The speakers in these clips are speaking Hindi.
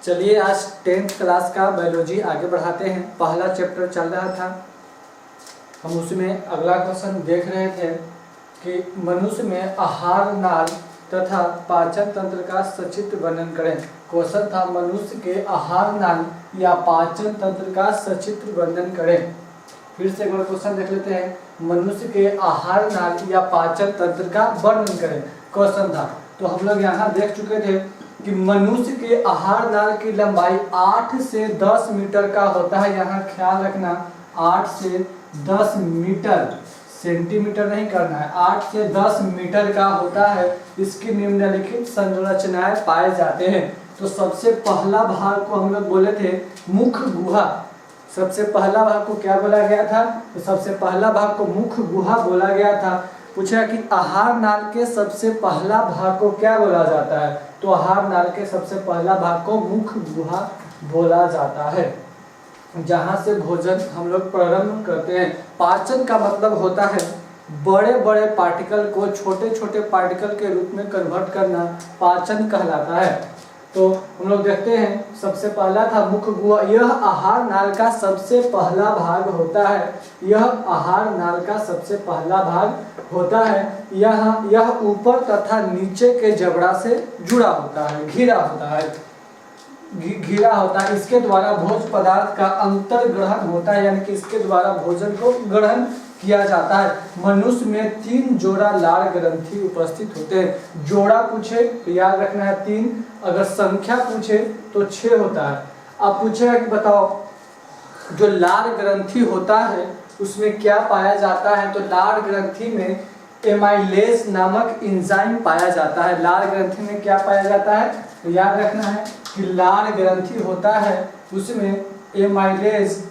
चलिए आज 10th क्लास का बायोलॉजी आगे बढ़ाते हैं। पहला चैप्टर चल रहा था, हम उसमें अगला क्वेश्चन देख रहे थे कि मनुष्य में आहार नाल तथा पाचन तंत्र का सचित्र वर्णन करें। क्वेश्चन था मनुष्य के आहार नाल या पाचन तंत्र का सचित्र वर्णन करें। फिर से एक बार क्वेश्चन देख लेते हैं, मनुष्य के आहार नाल या पाचन तंत्र का वर्णन करें क्वेश्चन था। तो हम लोग यहाँ देख चुके थे कि मनुष्य के आहार नाल की लंबाई 8 से 10 मीटर का होता है। यहाँ ख्याल रखना 8 से 10 मीटर, सेंटीमीटर नहीं करना है, 8 से 10 मीटर का होता है। इसकी निम्नलिखित संरचनाएं पाए जाते हैं। तो सबसे पहला भाग को हम लोग बोले थे मुख गुहा। सबसे पहला भाग को क्या बोला गया था? तो सबसे पहला भाग को मुख गुहा बोला गया था। पूछा कि आहार नाल के सबसे पहला भाग को क्या बोला जाता है? तो आहार नाल के सबसे पहला भाग को मुख गुहा बोला जाता है, जहां से भोजन हम लोग प्रारंभ करते हैं। पाचन का मतलब होता है बड़े बड़े पार्टिकल को छोटे छोटे पार्टिकल के रूप में कन्वर्ट करना, पाचन कहलाता है। तो हम लोग देखते हैं सबसे पहला था मुख गुहा। यह आहार नाल का सबसे पहला भाग होता है। यह आहार नाल का सबसे पहला भाग होता है। यह ऊपर तथा नीचे के जबड़ा से जुड़ा होता है, घिरा होता है, घिरा होता है। इसके द्वारा भोज्य पदार्थ का अंतर ग्रहण होता है, यानी कि इसके द्वारा भोजन को ग्रहण किया जाता है। मनुष्य में 3 जोड़ा लार ग्रंथि उपस्थित होते हैं। जोड़ा पूछे तो याद रखना है 3, अगर संख्या पूछे तो 6 होता है। अब पूछेगा कि बताओ जो लार ग्रंथि होता है उसमें क्या पाया जाता है? तो लार ग्रंथि में एमाइलेज नामक एंजाइम पाया जाता है। लार ग्रंथि में क्या पाया जाता है? तो याद रखना है कि लार ग्रंथि होता है उसमें एमाइलेज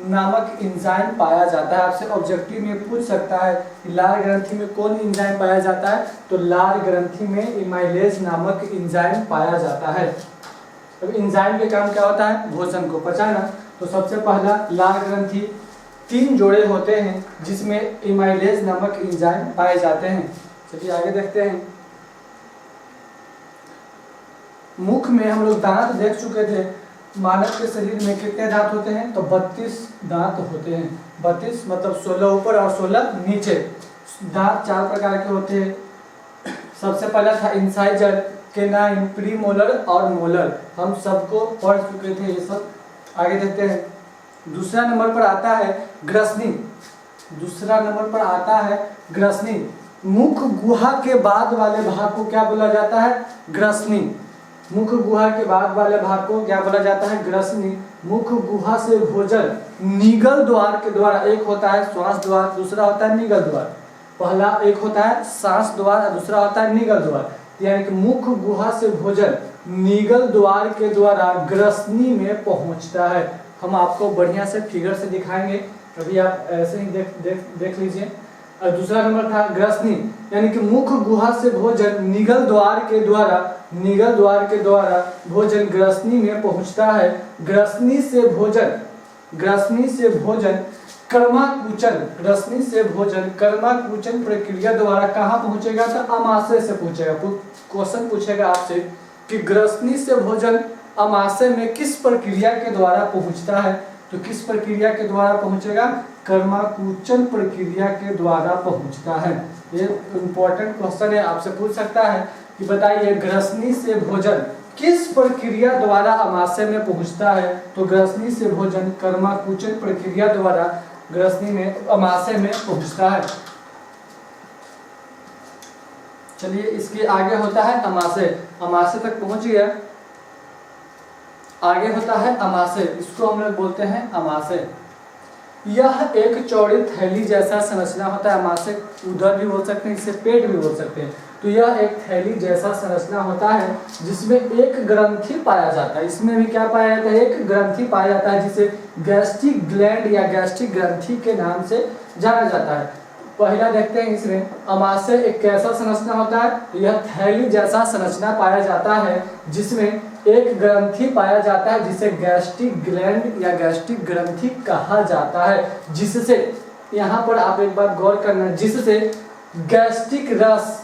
नामक एंजाइम पाया जाता है। आपसे ऑब्जेक्टिव में पूछ सकता है कि लार ग्रंथि में कौन एंजाइम पाया जाता है? तो लार ग्रंथि में एमाइलेज नामक एंजाइम पाया जाता है। अब एंजाइम के काम क्या होता है? भोजन को पचाना। तो सबसे पहला लार ग्रंथि 3 जोड़े होते हैं जिसमें एमाइलेज नामक एंजाइम पाए जाते हैं। चलिए आगे देखते हैं। मुख में हम लोग दांत देख चुके थे। मानव के शरीर में कितने दांत होते हैं? तो 32 दांत होते हैं। 32 मतलब 16 ऊपर और 16 नीचे। दांत 4 प्रकार के होते हैं। सबसे पहला था इंसाइजर, केनाइन, प्रीमोलर और मोलर। हम सबको पढ़ चुके थे ये सब। आगे देखते हैं। दूसरा नंबर पर आता है ग्रसनी। दूसरा नंबर पर आता है ग्रसनी। मुख गुहा के बाद वाले भाग को क्या बोला जाता है? ग्रसनी। मुख गुहा के बाद वाले भाग को क्या बोला जाता है? ग्रसनी। मुख गुहा से भोजन निगल द्वार के द्वारा, एक होता है श्वास द्वार, दूसरा होता है निगल द्वार। पहला एक होता है सांस द्वार और दूसरा होता है निगल द्वार। यानी कि मुख गुहा से भोजन निगल द्वार के द्वारा ग्रसनी में पहुंचता है। हम आपको बढ़िया से फिगर से दिखाएंगे, अभी आप ऐसे ही देख लीजिए। और दूसरा नंबर था ग्रसनी, यानी कि मुख गुहा से भोजन निगल द्वार के द्वारा भोजन ग्रसनी में पहुंचता है। ग्रसनी से भोजन कर्माकुचन प्रक्रिया द्वारा कहाँ पहुंचेगा? तो अमाशय से पहुंचेगा। क्वेश्चन पूछेगा आपसे कि ग्रसनी से भोजन अमाशय में किस प्रक्रिया के द्वारा पहुंचता है? तो किस प्रक्रिया के द्वारा पहुंचेगा? कर्माकुचन प्रक्रिया के द्वारा पहुंचता है। ये इंपॉर्टेंट क्वेश्चन है, आपसे पूछ सकता है कि बताइए ग्रसनी से भोजन किस प्रक्रिया द्वारा अमाशय में पहुंचता है? तो ग्रसनी से भोजन कर्माकुचन प्रक्रिया द्वारा ग्रसनी में अमाशय में पहुंचता है। चलिए इसके आगे होता है अमाशय। अमाशय तक पहुंच गया, आगे होता है अमाशय। इसको हम लोग बोलते हैं अमाशय। यह एक चौड़ी थैली जैसा संरचना होता है। अमाशय उधर भी बोल सकते हैं, इसे पेट भी बोल सकते हैं। तो यह एक थैली जैसा संरचना होता है जिसमें एक ग्रंथि पाया जाता है। इसमें भी क्या पाया जाता है? एक ग्रंथि पाया जाता है जिसे गैस्ट्रिक ग्लैंड या गैस्ट्रिक ग्रंथि के नाम से जाना जाता है। पहला देखते हैं इसमें अमाशय एक कैसा संरचना होता है? तो यह थैली जैसा संरचना पाया जाता है जिसमें एक ग्रंथि पाया जाता है जिसे गैस्ट्रिक ग्लैंड या गैस्ट्रिक ग्रंथि कहा जाता है। जिससे, यहाँ पर आप एक बार गौर करना, जिससे गैस्ट्रिक रस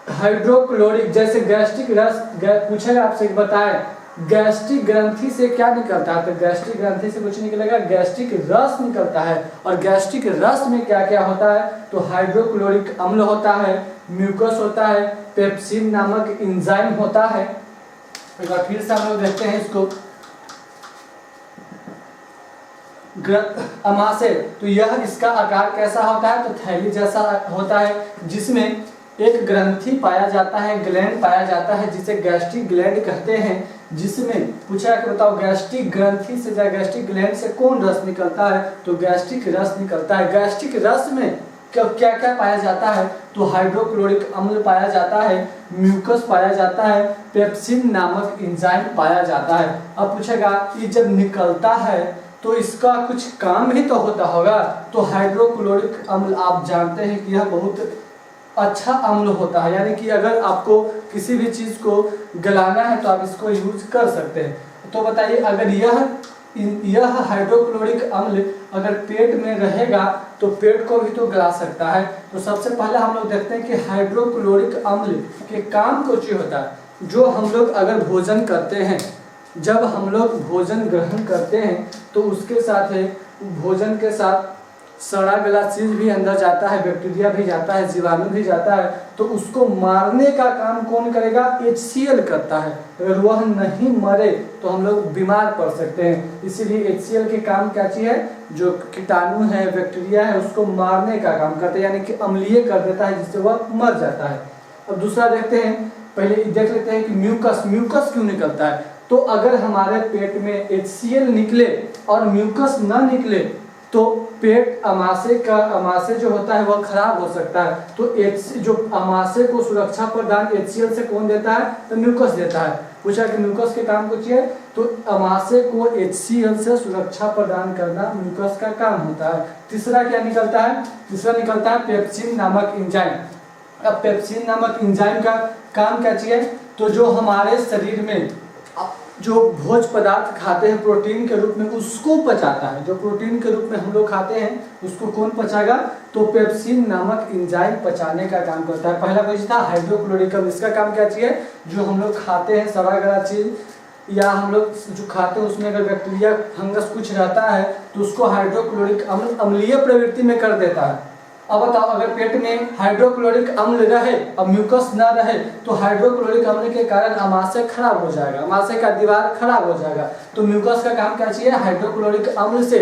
हाइड्रोक्लोरिक, जैसे गैस्ट्रिक रस पूछेगा आपसे, बताएं गैस्ट्रिक ग्रंथि से क्या निकलता है, तो गैस्ट्रिक ग्रंथि से कुछ निकलेगा, गैस्ट्रिक रस निकलता है। और गैस्ट्रिक रस में क्या क्या होता है, तो हाइड्रोक्लोरिक अम्ल होता है, म्यूकस होता है, पेप्सिन नामक एंजाइम होता है। एक बार फिर से हम लोग देखते हैं इसको, अमाशय, तो यह इसका आकार कैसा होता है, तो थैली जैसा होता है, जिसमें एक ग्रंथि पाया जाता है, ग्लैंड पाया जाता है, जिसे गैस्ट्रिक ग्लैंड कहते हैं। जिसमें पूछा कि बताओ गैस्ट्रिक ग्रंथि से या गैस्ट्रिक ग्लैंड से कौन रस निकलता है, तो गैस्ट्रिक रस निकलता है। गैस्ट्रिक रस में क्या क्या पाया जाता है, तो हाइड्रोक्लोरिक अम्ल पाया जाता है, म्यूकस पाया जाता है, पेप्सिन नामक एंजाइम पाया जाता है। अब पूछेगा ये जब निकलता है तो इसका कुछ काम ही तो होता होगा, तो हाइड्रोक्लोरिक अम्ल आप जानते हैं कि यह बहुत अच्छा अम्ल होता है, यानी कि अगर आपको किसी भी चीज़ को गलाना है तो आप इसको यूज कर सकते हैं। तो बताइए अगर यह हाइड्रोक्लोरिक अम्ल अगर पेट में रहेगा तो पेट को भी तो गला सकता है। तो सबसे पहले हम लोग देखते हैं कि हाइड्रोक्लोरिक अम्ल के काम कुछ ही होता है। जो हम लोग अगर भोजन करते हैं, जब हम लोग भोजन ग्रहण करते हैं तो उसके साथ भोजन के साथ सड़ा गला चीज भी अंदर जाता है, बैक्टीरिया भी जाता है, जीवाणु भी जाता है, तो उसको मारने का काम कौन करेगा, HCl करता है। अगर वह नहीं मरे तो हम लोग बीमार पड़ सकते हैं। इसीलिए HCl के काम क्या चीज है, जो कीटाणु है, बैक्टीरिया है, उसको मारने का काम करता है, यानी कि अम्लीय कर देता है, जिससे वह मर जाता है। अब दूसरा देखते हैं, पहले देख लेते हैं कि म्यूकस क्यों निकलता है। तो अगर हमारे पेट में HCl निकले और म्यूकस ना निकले तो पेट अमाशय जो होता है वह खराब हो सकता है। तो जो अमाशय को सुरक्षा प्रदान HCl से कौन देता है, तो म्यूकस देता है। पूछा कि म्यूकस के काम कुछ है, तो अमाशय को HCl से सुरक्षा प्रदान करना म्यूकस का काम होता है। तीसरा क्या निकलता है, तीसरा निकलता है पेप्सिन नामक एंजाइम। अब पेप्सिन नामक एंजाइम का काम क्या चाहिए, तो जो हमारे शरीर में जो भोज्य पदार्थ खाते हैं प्रोटीन के रूप में, उसको पचाता है। जो प्रोटीन के रूप में हम लोग खाते हैं उसको कौन पचाएगा, तो पेप्सिन नामक एंजाइम पचाने का काम करता है। पहला क्वेश्चन था हाइड्रोक्लोरिक अम्ल, इसका काम क्या चाहिए, जो हम लोग खाते हैं सड़ा गला चीज या हम लोग जो खाते हैं उसमें अगर बैक्टीरिया फंगस कुछ रहता है तो उसको हाइड्रोक्लोरिक अम्ल अम्लीय प्रवृत्ति में कर देता है। अब बताओ अगर पेट में हाइड्रोक्लोरिक अम्ल रहे और म्यूकस ना रहे तो हाइड्रोक्लोरिक अम्ल के कारण अमाशय खराब हो जाएगा, अमाशय का दीवार खराब हो जाएगा। तो म्यूकस का काम क्या चाहिए, हाइड्रोक्लोरिक अम्ल से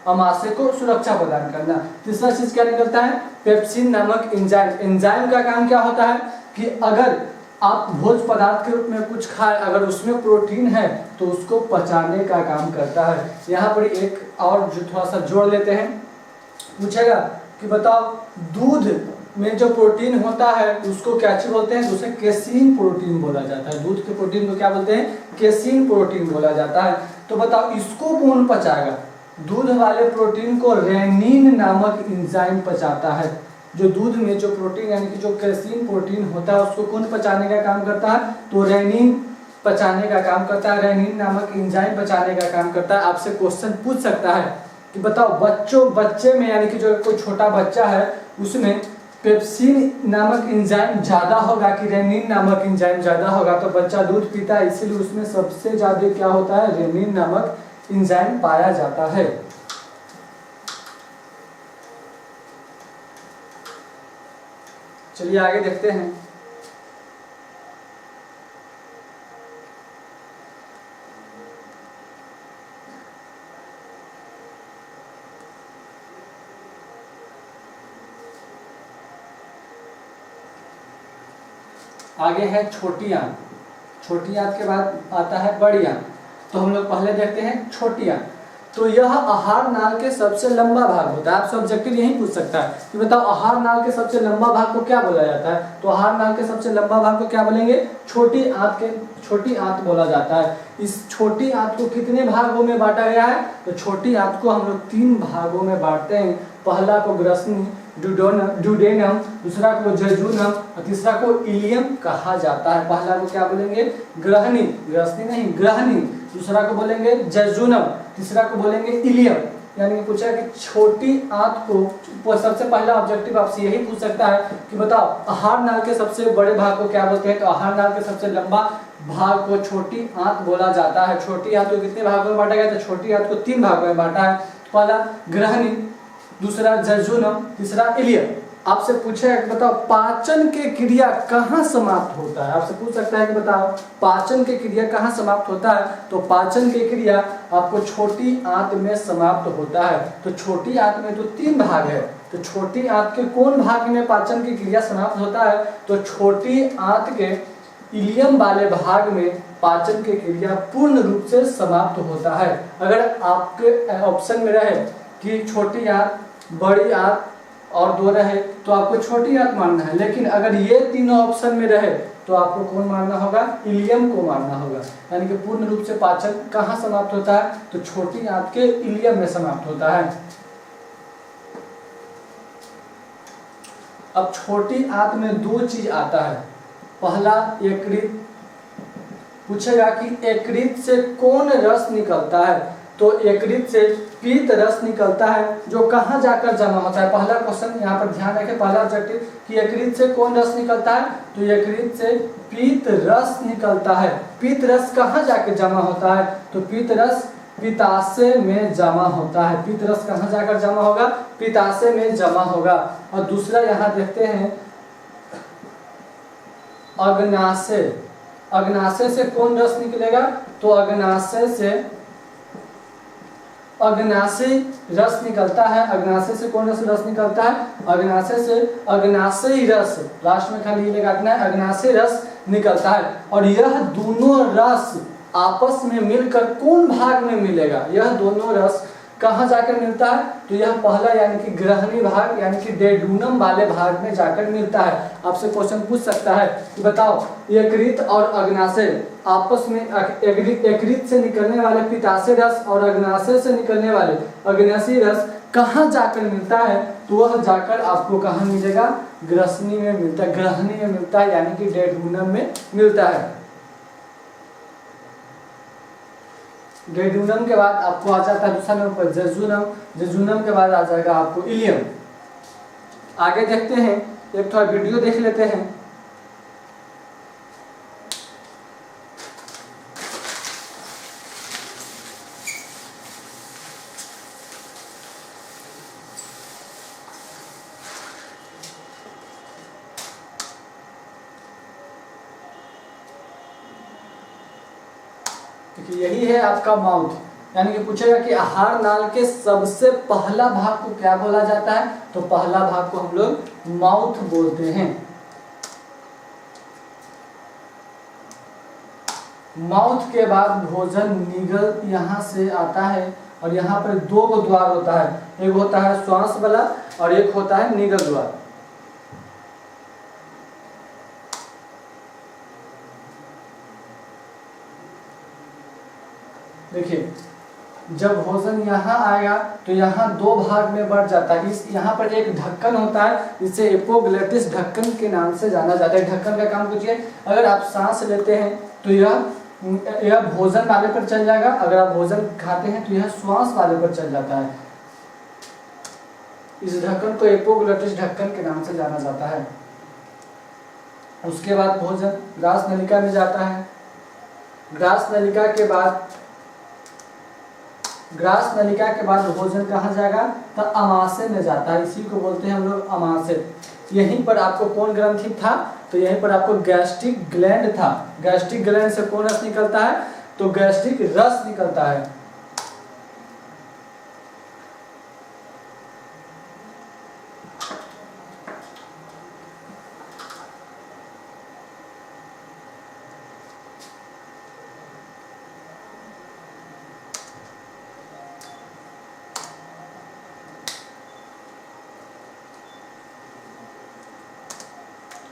अमाशय को सुरक्षा प्रदान करना। तीसरा चीज क्या निकलता है, पेप्सिन नामक एंजाइम का काम क्या होता है कि अगर आप भोज्य पदार्थ के रूप में कुछ खाए, अगर उसमें प्रोटीन है तो उसको पचाने का काम करता है। यहाँ पर एक और जो थोड़ा सा जोड़ लेते हैं, पूछेगा कि बताओ दूध में जो प्रोटीन होता है उसको क्या चीज बोलते हैं, उसे केसीन प्रोटीन बोला जाता है। दूध के प्रोटीन को क्या बोलते हैं, केसीन प्रोटीन बोला जाता है। तो बताओ इसको कौन पचाएगा, दूध वाले प्रोटीन को रेनिन नामक एंजाइम पचाता है। जो दूध में जो प्रोटीन यानी कि जो केसीन प्रोटीन होता है उसको कौन पचाने का काम करता है, तो रेनिन पचाने का काम करता है, रेनिन नामक एंजाइम पचाने का काम करता है। आपसे क्वेश्चन पूछ सकता है कि बताओ बच्चे में यानी कि जो कोई छोटा बच्चा है उसमें पेप्सिन नामक एंजाइम ज्यादा होगा कि रेनिन नामक एंजाइम ज्यादा होगा, तो बच्चा दूध पीता है इसीलिए उसमें सबसे ज्यादा क्या होता है, रेनिन नामक एंजाइम पाया जाता है। चलिए आगे देखते हैं। आगे है छोटी आंत। छोटी आंत के बाद आता है बड़ी आंत। तो हम लोग पहले देखते हैं छोटी आंत। तो यह आहार नाल के सबसे लंबा भाग होता है। आपसे ऑब्जेक्टिव यही पूछ सकता है कि बताओ आहार नाल के सबसे लंबा भाग को क्या बोला जाता है, तो आहार नाल के सबसे लंबा भाग को क्या बोलेंगे, छोटी आंत बोला जाता है। इस छोटी आंत को कितने भागों में बांटा गया है, तो छोटी आंत को हम लोग 3 भागों में बांटते हैं। पहला को ग्रसनी ड्यूडेनम, दूसरा को जेजुनम और तीसरा को इलियम कहा जाता है। पहला को क्या बोलेंगे, ग्रसनी नहीं ग्रहणी, दूसरा को बोलेंगे जेजुनम, तीसरा को बोलेंगे इलियम। यानी कि पूछा कि छोटी आंत को, सबसे पहला ऑब्जेक्टिव आपसे यही पूछ सकता है कि बताओ आहार नाल के सबसे बड़े भाग को क्या बोलते हैं। तो आहार नाल के सबसे लंबा भाग को छोटी आंत बोला जाता है। छोटी आंत को कितने भागों में बांटा गया? तो छोटी आंत को 3 भागों में बांटा है। पहला ग्रहणी, दूसरा जजूनम, तीसरा इलियम। आपसे पूछे कि बताओ पाचन के क्रिया कहाँ समाप्त होता है। आपसे पूछ सकता है कि बताओ पाचन के क्रिया कहाँ समाप्त होता है। तो पाचन के क्रिया आपको छोटी आंत में समाप्त होता है। तो छोटी आंत में तो 3 भाग है, तो छोटी आंत के कौन भाग में पाचन की क्रिया समाप्त होता है? तो छोटी आंत के इलियम वाले भाग में पाचन की क्रिया पूर्ण रूप से समाप्त होता है। अगर आपके ऑप्शन में रहे कि छोटी आंत, बड़ी आंत और 2 रहे तो आपको छोटी आंत मानना है, लेकिन अगर ये तीनों ऑप्शन में रहे तो आपको कौन मानना होगा? इलियम को मानना होगा। यानी कि पूर्ण रूप से पाचन कहाँ समाप्त होता है? तो छोटी आंत के इलियम में समाप्त होता है। अब छोटी आंत में 2 चीज आता है। पहला यकृत, पूछेगा कि यकृत से कौन रस निकलता है। तो यकृत से पीत रस निकलता है जो कहाँ जाकर जमा होता है। पहला क्वेश्चन यहाँ पर ध्यान रखें, पहला ऑब्जेक्टिव कि यकृत से कौन रस निकलता है। तो यकृत से पीत रस निकलता है। पीत रस कहाँ जाकर जमा होता है? तो पीत रस पित्ताशय में जमा होता है। पीत रस कहाँ जाकर जमा होगा? पित्ताशय में जमा होगा। और दूसरा यहाँ देखते हैं अग्नाशय। अग्नाशय से कौन रस निकलेगा? तो अग्नाशय रस निकलता है। अग्नाशय से कौन रस निकलता है? अग्नाशय से अग्नाशयी रस, लास्ट में खाली ये लगाना है, अग्नाशयी रस निकलता है। और यह दोनों रस आपस में मिलकर कौन भाग में मिलेगा? यह दोनों रस कहाँ जाकर मिलता है? तो यह पहला यानी कि ग्रहणी भाग यानी कि डेडूनम वाले भाग में जाकर मिलता है। आपसे क्वेश्चन पूछ सकता है कि बताओ यकृत और अग्नाशय आपस में, यकृत से निकलने वाले पित्ताशय रस और अग्नाशय से निकलने वाले अग्नाशयी रस कहाँ जाकर मिलता है? तो वह जाकर आपको कहाँ मिलेगा? ग्रसनी में मिलता है, ग्रहणी में मिलता है, यानी कि डेडूनम में मिलता है। डेडूनम के बाद आपको आ जाता है दूसरा नंबर जजूनम। जजूनम के बाद आ जाएगा आपको इलियम। आगे देखते हैं, एक थोड़ा वीडियो देख लेते हैं। यही है आपका माउथ, यानी कि पूछेगा कि आहार नाल के सबसे पहला भाग को क्या बोला जाता है। तो पहला भाग को हम लोग माउथ बोलते हैं। माउथ के बाद भोजन निगल यहाँ से आता है और यहाँ पर 2 द्वार होता है। एक होता है श्वास वाला और एक होता है निगल द्वार। देखिए जब भोजन यहाँ आएगा तो यहाँ 2 भाग में बढ़ जाता है। इस यहाँ पर एक ढक्कन होता है, इसे एपोग्लेटिस ढक्कन के नाम से जाना जाता है। ढक्कन का काम कुछ है, अगर आप सांस लेते हैं तो यह भोजन वाले पर चल जाएगा, अगर आप भोजन खाते हैं तो यह श्वास वाले पर चल जाता है। इस ढक्कन को एपोग्लेटिस ढक्कन के नाम से जाना जाता है। उसके बाद भोजन ग्रास नलिका में जाता है। ग्रास नलिका के बाद भोजन कहाँ जाएगा? तो अमाशय में जाता है। इसी को बोलते हैं हम लोग अमाशय। यहीं पर आपको कौन ग्रंथि था? तो यहीं पर आपको गैस्ट्रिक ग्लैंड था। गैस्ट्रिक ग्लैंड से कौन रस निकलता है? तो गैस्ट्रिक रस निकलता है।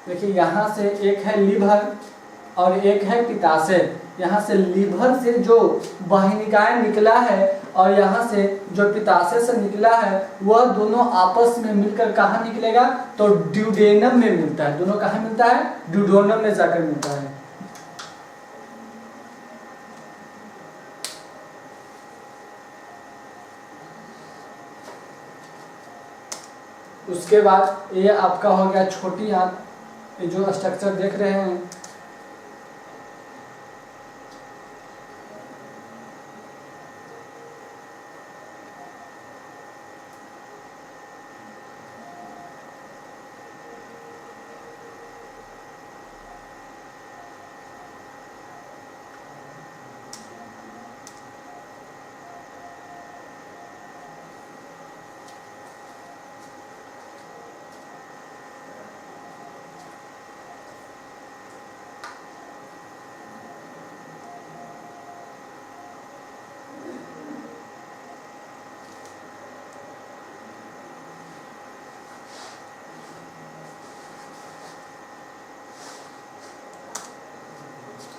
देखिए यहाँ से एक है लीवर और एक है पित्ताशय। यहाँ से लीवर से जो वाहिनिकाएं निकला है और यहाँ से जो पित्ताशय से निकला है वह दोनों आपस में मिलकर कहाँ निकलेगा? तो ड्यूडेनम में मिलता है। दोनों कहाँ मिलता है? ड्यूडेनम में जाकर मिलता है। उसके बाद ये आपका हो गया छोटी आंत, ये जो स्ट्रक्चर देख रहे हैं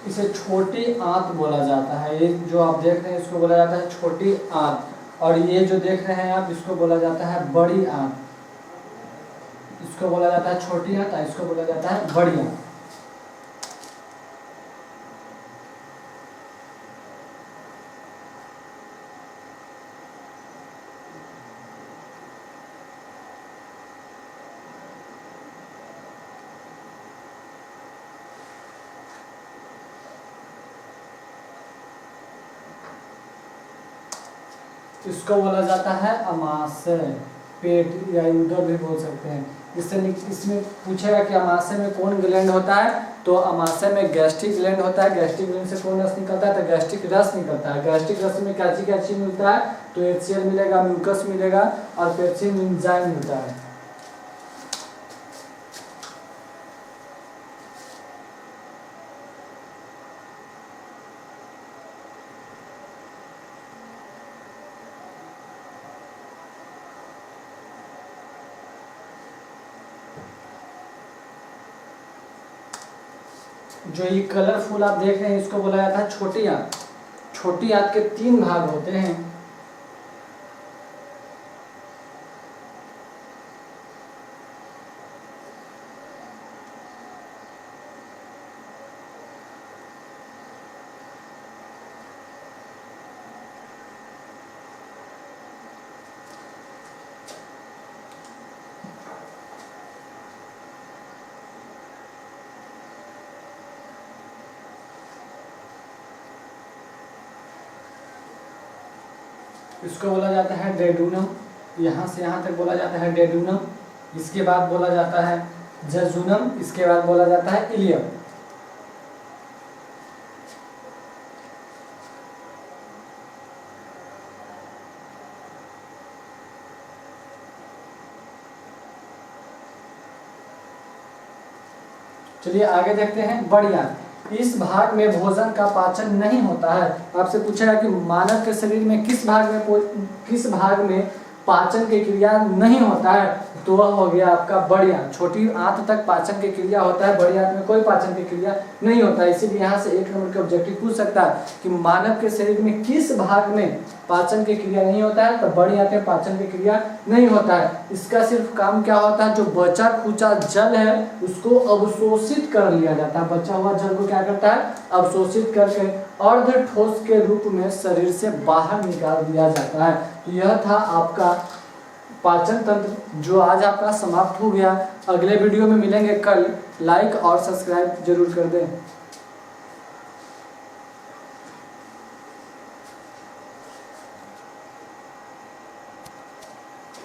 इसे छोटी आंत बोला जाता है। ये जो आप देख रहे हैं इसको बोला जाता है छोटी आंत, और ये जो देख रहे हैं आप इसको बोला जाता है बड़ी आंत। इसको बोला जाता है छोटी आंत, इसको बोला जाता है बड़ी आंत। इसको बोला जाता है अमाशय, पेट या उदर भी बोल सकते हैं। इसमें पूछेगा कि अमाशय में कौन ग्लैंड होता है, तो अमाशय में गैस्ट्रिक ग्लैंड होता है। गैस्ट्रिक ग्लैंड से कौन रस निकलता है, तो गैस्ट्रिक रस निकलता है। गैस्ट्रिक रस में क्या चीज मिलता है, तो HCl मिलेगा, म्यूकस मिलेगा और पेप्सिन एंजाइम मिलता है। जो ये कलरफुल आप देख रहे हैं इसको बोला जाता है छोटी आंत। छोटी आंत के 3 भाग होते हैं। इसको बोला जाता है डेडूनम, यहाँ से यहाँ तक बोला जाता है डेडूनम। इसके बाद बोला जाता है जजुनम, इसके बाद बोला जाता है इलियम। चलिए आगे देखते हैं बड़ी आंत। इस भाग में भोजन का पाचन नहीं होता है। आपसे पूछेगा कि मानव के शरीर में किस भाग में पाचन की क्रिया नहीं होता है, तो वह हो गया आपका बड़ी आंत। छोटी आंत तक पाचन की क्रिया होता है, बड़ी आंत में कोई पाचन की क्रिया नहीं होता है। इसीलिए यहाँ से 1 नंबर के ऑब्जेक्टिव पूछ सकता है कि मानव के शरीर में किस भाग में पाचन की क्रिया नहीं होता है, तो बड़ी आंत में पाचन की क्रिया नहीं होता है। इसका सिर्फ काम क्या होता है, जो बचा खुचा जल है उसको अवशोषित कर लिया जाता है। बचा हुआ जल को क्या करता है, अवशोषित करके अर्ध ठोस के रूप में शरीर से बाहर निकाल दिया जाता है। तो यह था आपका पाचन तंत्र, जो आज आपका समाप्त हो गया। अगले वीडियो में मिलेंगे कल। लाइक और सब्सक्राइब जरूर कर दें।